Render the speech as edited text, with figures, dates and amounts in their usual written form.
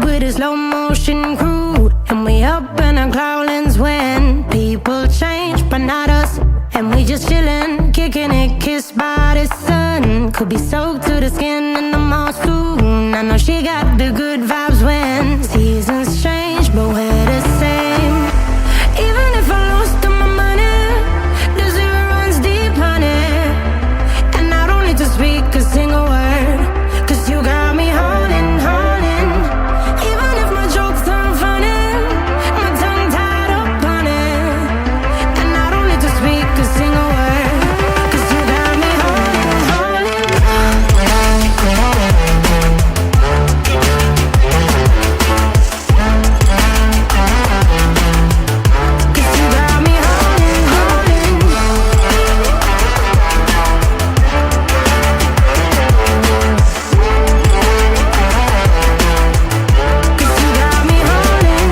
with a slow motion crew, and we up in our clouds when people change, but not us. And we just chillin', kicking it, kissed by the sun. Could be soaked to the skin in the mall soon. I know she got the good vibes when